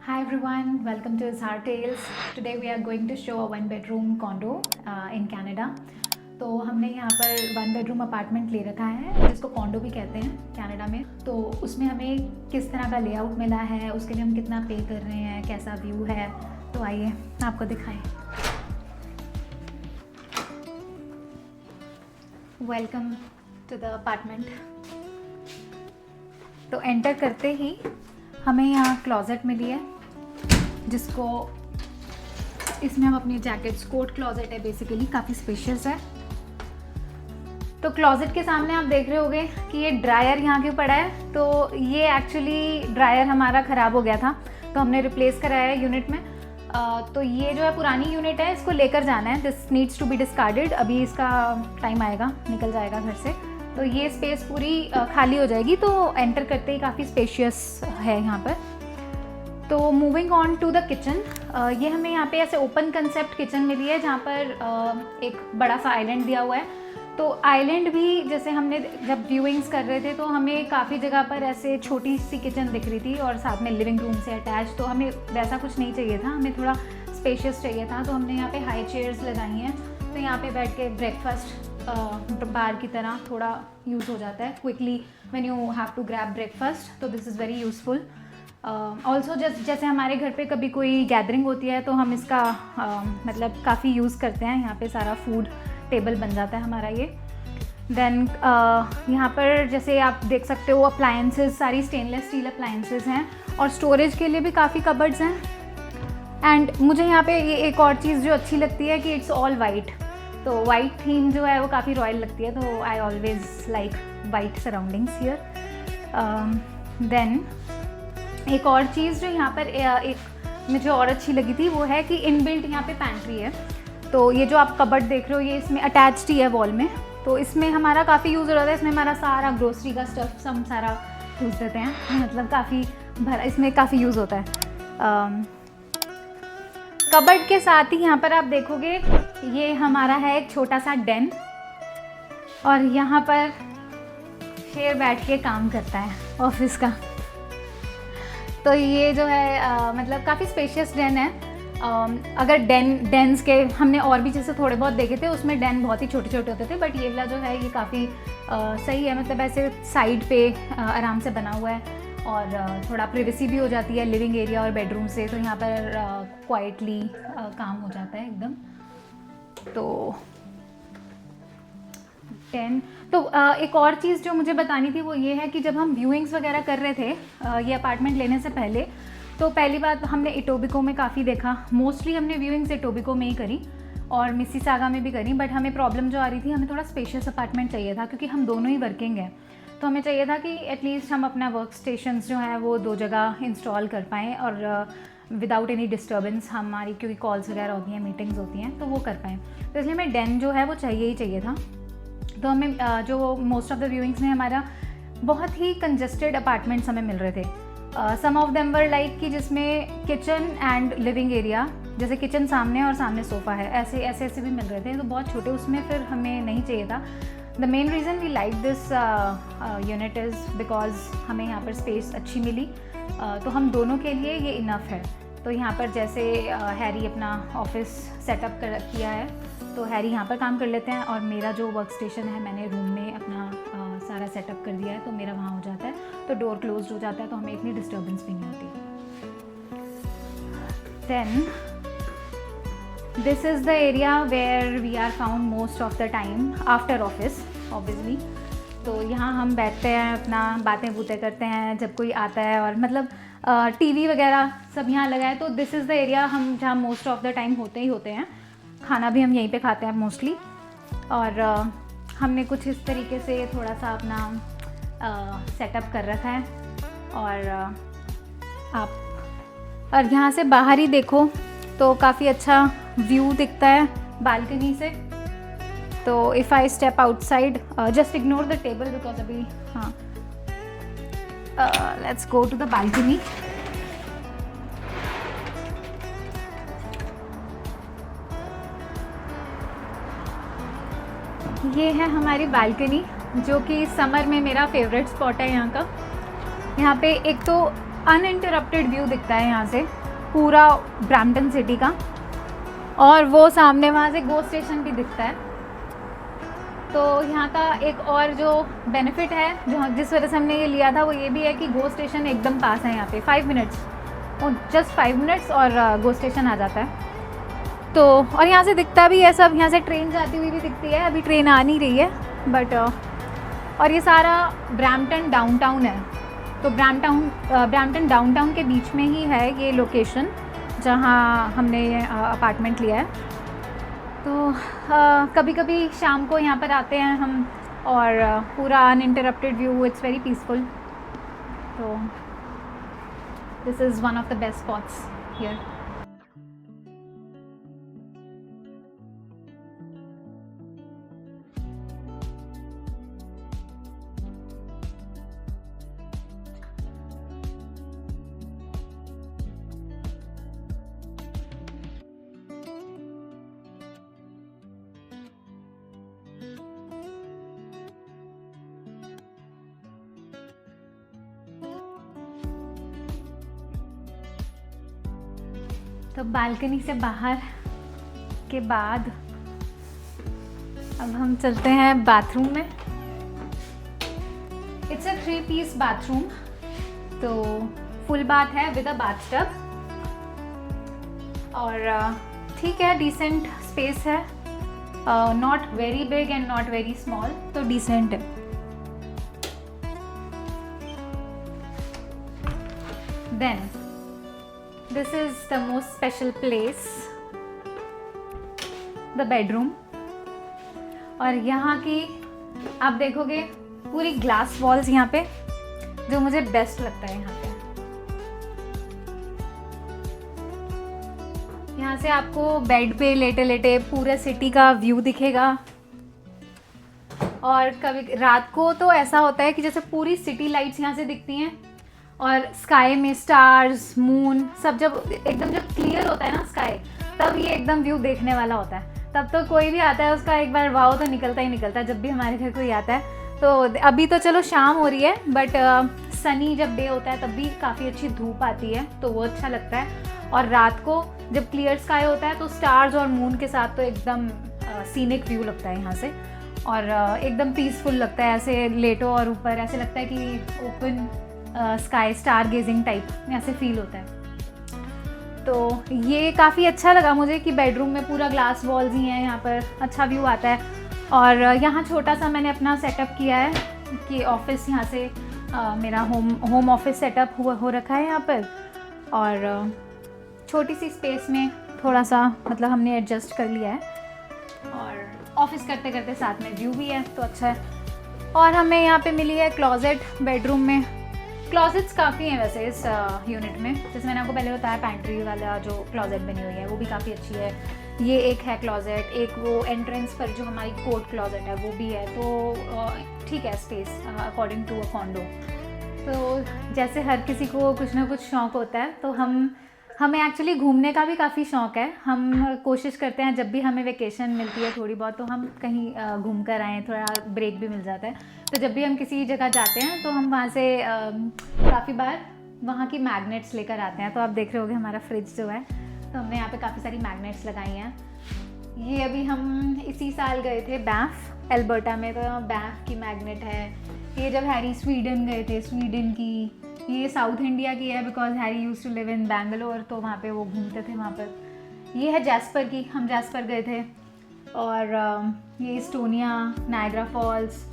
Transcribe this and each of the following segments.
Hi everyone, welcome to Izhar Tales. Today we are going to show a one-bedroom condo in Canada. तो हमने यहाँ पर one bedroom apartment ले रखा है जिसको कॉन्डो भी कहते हैं कनाडा में। तो उसमें हमें किस तरह का लेआउट मिला है, उसके लिए हम कितना पे कर रहे हैं, कैसा व्यू है, तो आइए आपको दिखाएं। Welcome to the apartment. तो एंटर करते ही हमें यहाँ क्लोजेट मिली है जिसको इसमें हम अपनी जैकेट्स, कोट क्लोजेट है बेसिकली, काफ़ी स्पेशियस है। तो क्लोजेट के सामने आप देख रहे होंगे कि ये ड्रायर यहाँ क्यों पड़ा है। तो ये एक्चुअली ड्रायर हमारा ख़राब हो गया था तो हमने रिप्लेस कराया है यूनिट में। तो ये जो है पुरानी यूनिट है, इसको लेकर जाना है। This needs to be discarded. अभी इसका टाइम आएगा, निकल जाएगा घर से, तो ये स्पेस पूरी खाली हो जाएगी। तो एंटर करते ही काफ़ी स्पेशियस है यहाँ पर। तो moving on to the kitchen, ये हमें यहाँ पे ऐसे ओपन कंसेप्ट किचन मिली है जहाँ पर एक बड़ा सा आइलैंड दिया हुआ है। तो आइलैंड भी जैसे हमने जब व्यूइंग्स कर रहे थे तो हमें काफ़ी जगह पर ऐसे छोटी सी किचन दिख रही थी और साथ में लिविंग रूम से अटैच। तो हमें वैसा कुछ नहीं चाहिए था, हमें थोड़ा स्पेशियस चाहिए था। तो हमने यहाँ पे हाई चेयर्स लगाई हैं, तो यहाँ पे बैठ के ब्रेकफास्ट बार की तरह थोड़ा यूज़ हो जाता है quickly when you have to grab breakfast. तो this is very useful. Also जैसे हमारे घर पे कभी कोई गैदरिंग होती है तो हम इसका मतलब काफ़ी यूज़ करते हैं। यहाँ पे सारा फूड टेबल बन जाता है हमारा ये। देन यहाँ पर जैसे आप देख सकते हो अप्लायंसेस सारी स्टेनलेस स्टील अप्लायंसेस हैं और स्टोरेज के लिए भी काफ़ी कबर्ड्स हैं। एंड मुझे यहाँ पे ये एक और चीज़ जो अच्छी लगती है कि इट्स ऑल वाइट। तो वाइट थीम जो है वो काफ़ी रॉयल लगती है, तो I always like white surroundings here. Then एक और चीज़ जो यहाँ पर एक मुझे और अच्छी लगी थी वो है कि इनबिल्ट यहाँ पे पैंट्री है। तो ये जो आप कबर्ड देख रहे हो ये इसमें अटैच्ड ही है वॉल में। तो इसमें हमारा काफ़ी यूज़ हो रहा है, इसमें हमारा सारा ग्रोसरी का स्टफ हम सारा यूज़ देते हैं, मतलब काफ़ी भरा, इसमें काफ़ी यूज़ होता है। कबर्ड के साथ ही यहाँ पर आप देखोगे ये हमारा है एक छोटा सा डेन और यहाँ पर शेर बैठ के काम करता है ऑफिस का। तो ये जो है मतलब काफ़ी स्पेशियस डेन है। अगर डेन्स के हमने और भी जैसे थोड़े बहुत देखे थे उसमें डेन बहुत ही छोटे छोटे होते थे, बट ये वाला जो है ये काफ़ी सही है, मतलब ऐसे साइड पे आराम से बना हुआ है और थोड़ा प्रिवेसी भी हो जाती है लिविंग एरिया और बेडरूम से। तो यहाँ पर क्वाइटली काम हो जाता है एकदम। तो एक और चीज़ जो मुझे बतानी थी वो ये है कि जब हम व्यूइंग्स वगैरह कर रहे थे ये अपार्टमेंट लेने से पहले, तो पहली बात हमने इटोबिको में काफ़ी देखा। मोस्टली हमने व्यूइंग्स इटोबिको में ही करी और मिसिसागा में भी करी, बट हमें प्रॉब्लम जो आ रही थी, हमें थोड़ा स्पेशियस अपार्टमेंट चाहिए था क्योंकि हम दोनों ही वर्किंग हैं। तो हमें चाहिए था कि एटलीस्ट हम अपना वर्क स्टेशंस जो है वो दो जगह इंस्टॉल कर पाएँ और विदाउट एनी डिस्टर्बेंस हमारी, क्योंकि कॉल्स वगैरह होती हैं, मीटिंग्स होती हैं, तो वो कर पाएँ। तो इसलिए हमें डेन जो है वो चाहिए ही चाहिए था। तो हमें जो मोस्ट ऑफ द व्यूइंग्स में हमारा बहुत ही कंजस्टेड अपार्टमेंट्स हमें मिल रहे थे। सम ऑफ देम वर लाइक कि जिसमें किचन एंड लिविंग एरिया, जैसे किचन सामने और सामने सोफ़ा है, ऐसे भी मिल रहे थे। तो बहुत छोटे, उसमें फिर हमें नहीं चाहिए था। The main reason we like this unit is because हमें यहाँ पर स्पेस अच्छी मिली। तो हम दोनों के लिए ये इनफ है। तो यहाँ पर जैसे हैरी अपना ऑफिस सेटअप किया है तो हैरी यहाँ पर काम कर लेते हैं और मेरा जो वर्क स्टेशन है मैंने रूम में अपना सारा सेटअप कर दिया है, तो मेरा वहाँ हो जाता है। तो डोर क्लोज हो जाता है, तो हमें इतनी डिस्टर्बेंस भी नहीं होती। Then this is the area where we are found most of the time after office obviously. तो यहाँ हम बैठते हैं, अपना बातें बूतें करते हैं जब कोई आता है, और मतलब टीवी वगैरह सब यहाँ लगा है। तो दिस इज़ द एरिया हम जहाँ मोस्ट ऑफ द टाइम होते ही होते हैं। खाना भी हम यहीं पे खाते हैं मोस्टली। और हमने कुछ इस तरीके से थोड़ा सा अपना सेटअप कर रखा है। और यहाँ से बाहर ही देखो तो काफ़ी अच्छा व्यू दिखता है बालकनी से। तो if I step outside, just ignore the table because अभी हाँ, let's go to the balcony. ये है हमारी बालकनी जो कि समर में मेरा फेवरेट स्पॉट है यहाँ का। यहाँ पे एक तो अनइंटरप्टेड व्यू दिखता है यहाँ से पूरा ब्रैम्पटन सिटी का, और वो सामने वहाँ से गो स्टेशन भी दिखता है। तो यहाँ का एक और जो बेनिफिट है जो जिस वजह से हमने ये लिया था वो ये भी है कि गो स्टेशन एकदम पास है यहाँ पे, 5 मिनट्स, जस्ट 5 मिनट्स और गो स्टेशन आ जाता है। तो और यहाँ से दिखता भी है सब, यहाँ से ट्रेन जाती हुई भी दिखती है, अभी ट्रेन आ नहीं रही है बट और ये सारा ब्रैम्पटन डाउनटाउन है। तो ब्रैम्पटन डाउनटाउन के बीच में ही है ये लोकेशन जहाँ हमने अपार्टमेंट लिया है। तो कभी कभी शाम को यहाँ पर आते हैं हम, और पूरा uninterrupted view, it's very peaceful. तो this is one of the best spots here. तो बालकनी से बाहर के बाद अब हम चलते हैं बाथरूम में। इट्स अ 3 पीस बाथरूम, तो फुल बाथ है विद अ बाथटब, और ठीक है, डिसेंट स्पेस है, not very big and not very small, तो डिसेंट है। Then this is the most special place, the bedroom। और यहाँ की आप देखोगे पूरी ग्लास वॉल्स यहाँ पे, जो मुझे बेस्ट लगता है यहाँ पे। यहाँ से आपको बेड पे लेटे लेटे पूरा सिटी का व्यू दिखेगा, और कभी रात को तो ऐसा होता है कि जैसे पूरी सिटी लाइट्स यहाँ से दिखती हैं, और स्काई में स्टार्स, मून सब जब क्लियर होता है ना स्काई, तब ये एकदम व्यू देखने वाला होता है। तब तो कोई भी आता है उसका एक बार वाव तो निकलता ही निकलता है, जब भी हमारे घर कोई आता है। तो अभी तो चलो शाम हो रही है, बट सनी जब डे होता है तब भी काफ़ी अच्छी धूप आती है, तो वो अच्छा लगता है। और रात को जब क्लियर स्काई होता है तो स्टार्स और मून के साथ तो एकदम सीनिक व्यू लगता है यहाँ से, और एकदम पीसफुल लगता है। ऐसे लेटो और ऊपर ऐसे लगता है कि open sky, star gazing type ऐसे फील होता है। तो ये काफ़ी अच्छा लगा मुझे कि बेडरूम में पूरा ग्लास वॉल्स ही हैं, यहाँ पर अच्छा व्यू आता है। और यहाँ छोटा सा मैंने अपना सेटअप किया है कि ऑफिस यहाँ से मेरा होम ऑफिस सेटअप हो रखा है यहाँ पर, और छोटी सी स्पेस में थोड़ा सा मतलब हमने एडजस्ट कर लिया है, और ऑफिस करते करते साथ में व्यू भी है, तो अच्छा है। और हमें यहाँ पे मिली है क्लॉजेट बेडरूम में। क्लॉजेट्स काफ़ी हैं वैसे इस यूनिट में, जैसे मैंने आपको पहले बताया पैंट्री वाला जो क्लॉजेट बनी हुई है वो भी काफ़ी अच्छी है। ये एक है क्लॉजेट, एक वो एंट्रेंस पर जो हमारी कोट क्लॉजेट है वो भी है, तो ठीक है space according to a condo. तो जैसे हर किसी को कुछ ना कुछ शौक़ होता है, तो हमें एक्चुअली घूमने का भी काफ़ी शौक़ है। हम कोशिश करते हैं जब भी हमें वेकेशन मिलती है थोड़ी बहुत, तो हम कहीं घूम कर आएँ, थोड़ा ब्रेक भी मिल जाता है। तो जब भी हम किसी जगह जाते हैं तो हम वहाँ से काफ़ी बार वहाँ की मैग्नेट्स लेकर आते हैं। तो आप देख रहे होगे हमारा फ्रिज जो है, तो हमने यहाँ पे काफ़ी सारी मैग्नेट्स लगाई हैं। ये अभी हम इसी साल गए थे बैंफ, एल्बर्टा में, तो बैंफ की मैग्नेट है। ये जब हैरी स्वीडन गए थे, स्वीडन की। ये साउथ इंडिया की है because Harry used to live in Bangalore, तो वहाँ पे वो घूमते थे वहाँ पर। ये है जैस्पर की, हम जैस्पर गए थे। और ये एस्टोनिया, नायग्रा फॉल्स,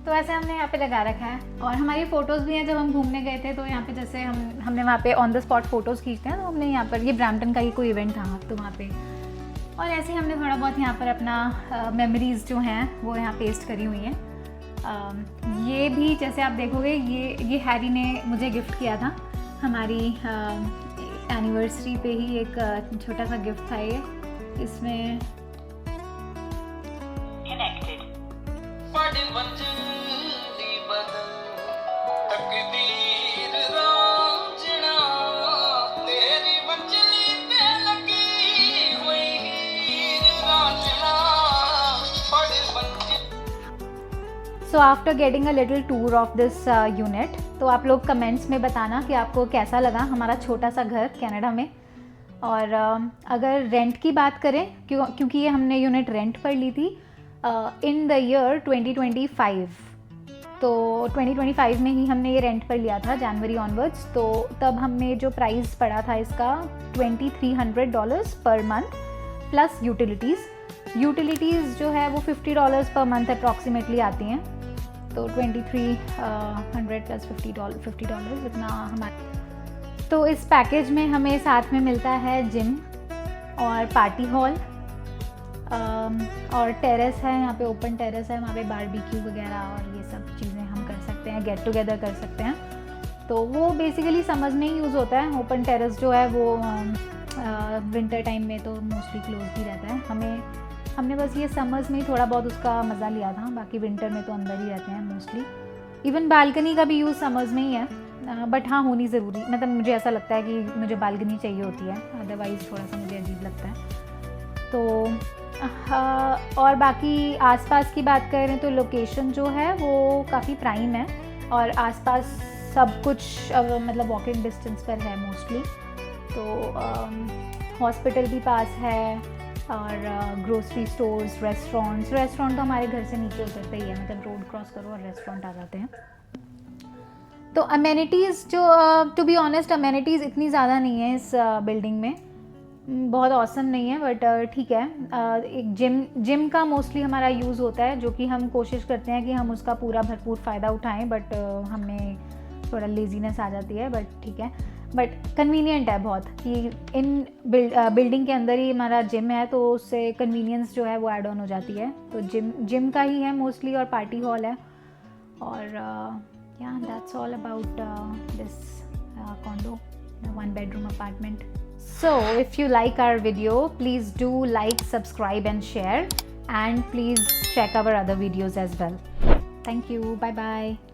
तो ऐसे हमने यहाँ पे लगा रखा है। और हमारी फ़ोटोज़ भी हैं, जब हम घूमने गए थे तो यहाँ पे जैसे हमने वहाँ पे ऑन द स्पॉट फ़ोटोज़ खींचते हैं, तो हमने यहाँ पर, ये ब्रैम्पटन का ही कोई इवेंट था तो वहाँ पे, और ऐसे ही हमने थोड़ा बहुत यहाँ पर अपना मेमोरीज़ जो हैं वो यहाँ पेस्ट करी हुई हैं। ये भी जैसे आप देखोगे, ये हैरी ने मुझे गिफ्ट किया था हमारी एनिवर्सरी पे ही, एक छोटा सा गिफ्ट था ये। इसमें So after getting a little tour of this unit, तो आप लोग कमेंट्स में बताना कि आपको कैसा लगा हमारा छोटा सा घर कनाडा में। और अगर रेंट की बात करें, क्योंकि ये हमने यूनिट रेंट पर ली थी इन द ईयर 2025, तो 2025 में ही हमने ये रेंट पर लिया था जनवरी ऑनवर्ड्स। तो तब हमें जो प्राइस पड़ा था इसका $2300 पर मंथ प्लस यूटिलिटीज़ जो है वो $50 पर मंथ अप्रॉक्सीमेटली आती हैं। तो 2300 प्लस $50 इतना हमारा। तो इस पैकेज में हमें साथ में मिलता है जिम और पार्टी हॉल और टेरेस है, यहाँ पे ओपन टेरेस है, वहाँ पे बारबेक्यू वगैरह और ये सब चीज़ें हम कर सकते हैं, गेट टुगेदर कर सकते हैं। तो वो बेसिकली समझ में ही यूज़ होता है। ओपन टेरेस जो है वो विंटर टाइम में तो मोस्टली क्लोज ही रहता है। हमने बस ये समर्स में ही थोड़ा बहुत उसका मज़ा लिया था, बाकी विंटर में तो अंदर ही रहते हैं मोस्टली। इवन बालकनी का भी यूज़ समर्स में ही है, बट हाँ होनी ज़रूरी, मतलब मुझे ऐसा लगता है कि मुझे बालकनी चाहिए होती है, अदरवाइज़ थोड़ा सा मुझे अजीब लगता है। तो और बाकी आसपास की बात करें तो लोकेशन जो है वो काफ़ी प्राइम है और आसपास सब कुछ मतलब वॉकिंग डिस्टेंस पर है मोस्टली। तो हॉस्पिटल भी पास है और ग्रोसरी स्टोर्स, रेस्टोरेंट तो हमारे घर से नीचे उतरते ही है, मतलब रोड क्रॉस करो और रेस्टोरेंट आ जाते हैं। तो अमेनिटीज़ जो टू बी ऑनेस्ट अमेनिटीज़ इतनी ज़्यादा नहीं है इस बिल्डिंग में, बहुत औसम नहीं है, बट ठीक है। एक जिम का मोस्टली हमारा यूज़ होता है, जो कि हम कोशिश करते हैं कि हम उसका पूरा भरपूर फ़ायदा उठाएं, बट हमें थोड़ा लेजीनेस आ जाती है, बट ठीक है। बट कन्वीनियंट है बहुत कि इन बिल्डिंग के अंदर ही हमारा जिम है, तो उससे कन्वीनियंस जो है वो ऐड ऑन हो जाती है। तो जिम का ही है मोस्टली और पार्टी हॉल है। और या that's all about this condo, 1 bedroom apartment. So if you like our video, please do like, subscribe and share, and please check our other videos as well. Thank you. Bye bye.